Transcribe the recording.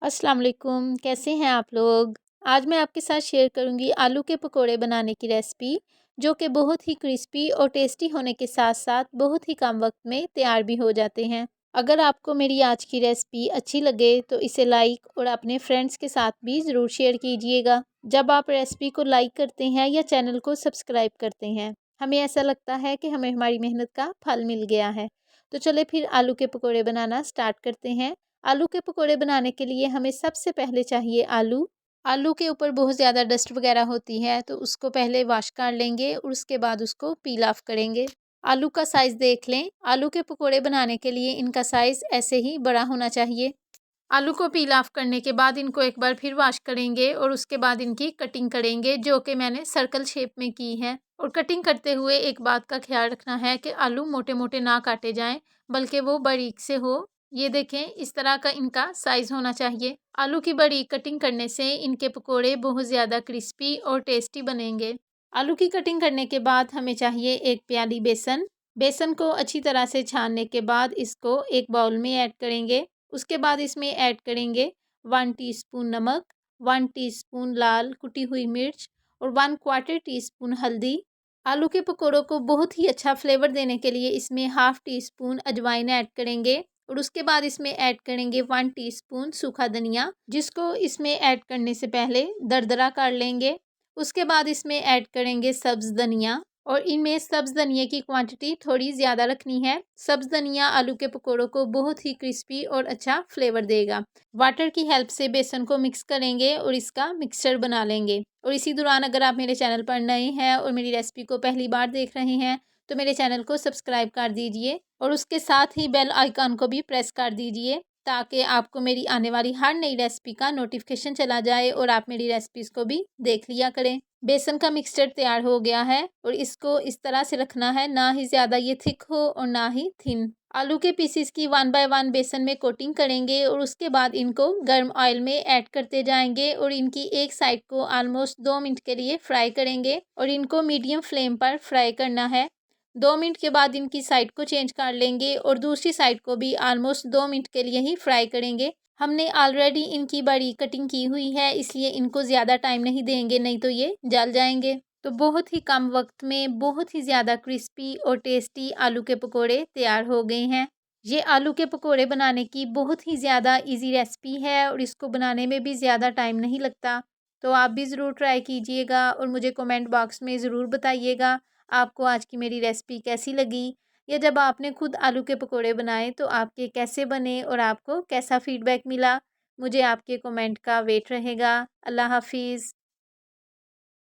अस्सलाम वालेकुम, कैसे हैं आप लोग। आज मैं आपके साथ शेयर करूंगी आलू के पकोड़े बनाने की रेसिपी, जो कि बहुत ही क्रिस्पी और टेस्टी होने के साथ साथ बहुत ही कम वक्त में तैयार भी हो जाते हैं। अगर आपको मेरी आज की रेसिपी अच्छी लगे तो इसे लाइक और अपने फ्रेंड्स के साथ भी ज़रूर शेयर कीजिएगा। जब आप रेसिपी को लाइक करते हैं या चैनल को सब्सक्राइब करते हैं, हमें ऐसा लगता है कि हमें हमारी मेहनत का फल मिल गया है। तो चले फिर आलू के पकोड़े बनाना स्टार्ट करते हैं। आलू के पकोड़े बनाने के लिए हमें सबसे पहले चाहिए आलू। आलू के ऊपर बहुत ज़्यादा डस्ट वगैरह होती है, तो उसको पहले वॉश कर लेंगे और उसके बाद उसको पील ऑफ करेंगे। आलू का साइज़ देख लें। आलू के पकोड़े बनाने के लिए इनका साइज़ ऐसे ही बड़ा होना चाहिए। आलू को पील ऑफ करने के बाद इनको एक बार फिर वॉश करेंगे और उसके बाद इनकी कटिंग करेंगे, जो कि मैंने सर्कल शेप में की है। और कटिंग करते हुए एक बात का ख्याल रखना है कि आलू मोटे मोटे ना काटे जाएं, बल्कि वो बारीक से हो। ये देखें, इस तरह का इनका साइज़ होना चाहिए। आलू की बारीक कटिंग करने से इनके पकोड़े बहुत ज़्यादा क्रिस्पी और टेस्टी बनेंगे। आलू की कटिंग करने के बाद हमें चाहिए एक प्याली बेसन। बेसन को अच्छी तरह से छानने के बाद इसको एक बाउल में ऐड करेंगे। उसके बाद इसमें ऐड करेंगे 1 टीस्पून नमक, 1 टीस्पून लाल कुटी हुई मिर्च और 1/4 टीस्पून हल्दी। आलू के पकौड़ों को बहुत ही अच्छा फ्लेवर देने के लिए इसमें हाफ़ टीस्पून अजवाइन ऐड करेंगे और उसके बाद इसमें ऐड करेंगे 1 टीस्पून सूखा धनिया, जिसको इसमें ऐड करने से पहले दरदरा कर लेंगे। उसके बाद इसमें ऐड करेंगे सब्ज़ धनिया और इनमें सब्ज़ धनिया की क्वांटिटी थोड़ी ज़्यादा रखनी है। सब्ज़ धनिया आलू के पकोड़ों को बहुत ही क्रिस्पी और अच्छा फ्लेवर देगा। वाटर की हेल्प से बेसन को मिक्स करेंगे और इसका मिक्सचर बना लेंगे। और इसी दौरान अगर आप मेरे चैनल पर नए हैं और मेरी रेसिपी को पहली बार देख रहे हैं, तो मेरे चैनल को सब्सक्राइब कर दीजिए और उसके साथ ही बेल आइकन को भी प्रेस कर दीजिए, ताकि आपको मेरी आने वाली हर नई रेसिपी का नोटिफिकेशन चला जाए और आप मेरी रेसिपीज़ को भी देख लिया करें। बेसन का मिक्सचर तैयार हो गया है और इसको इस तरह से रखना है, ना ही ज़्यादा ये थिक हो और ना ही थिन। आलू के पीसीस की 1 बाय 1 बेसन में कोटिंग करेंगे और उसके बाद इनको गर्म ऑयल में ऐड करते जाएंगे और इनकी एक साइड को ऑलमोस्ट 2 मिनट के लिए फ्राई करेंगे और इनको मीडियम फ्लेम पर फ्राई करना है। 2 मिनट के बाद इनकी साइड को चेंज कर लेंगे और दूसरी साइड को भी ऑलमोस्ट 2 मिनट के लिए ही फ्राई करेंगे। हमने ऑलरेडी इनकी बड़ी कटिंग की हुई है, इसलिए इनको ज़्यादा टाइम नहीं देंगे, नहीं तो ये जल जाएंगे। तो बहुत ही कम वक्त में बहुत ही ज़्यादा क्रिस्पी और टेस्टी आलू के पकोड़े तैयार हो गए हैं। ये आलू के पकोड़े बनाने की बहुत ही ज़्यादा इजी रेसिपी है और इसको बनाने में भी ज़्यादा टाइम नहीं लगता। तो आप भी ज़रूर ट्राई कीजिएगा और मुझे कमेंट बॉक्स में ज़रूर बताइएगा आपको आज की मेरी रेसिपी कैसी लगी, या जब आपने खुद आलू के पकोड़े बनाए तो आपके कैसे बने और आपको कैसा फीडबैक मिला। मुझे आपके कमेंट का वेट रहेगा। अल्लाह हाफिज़।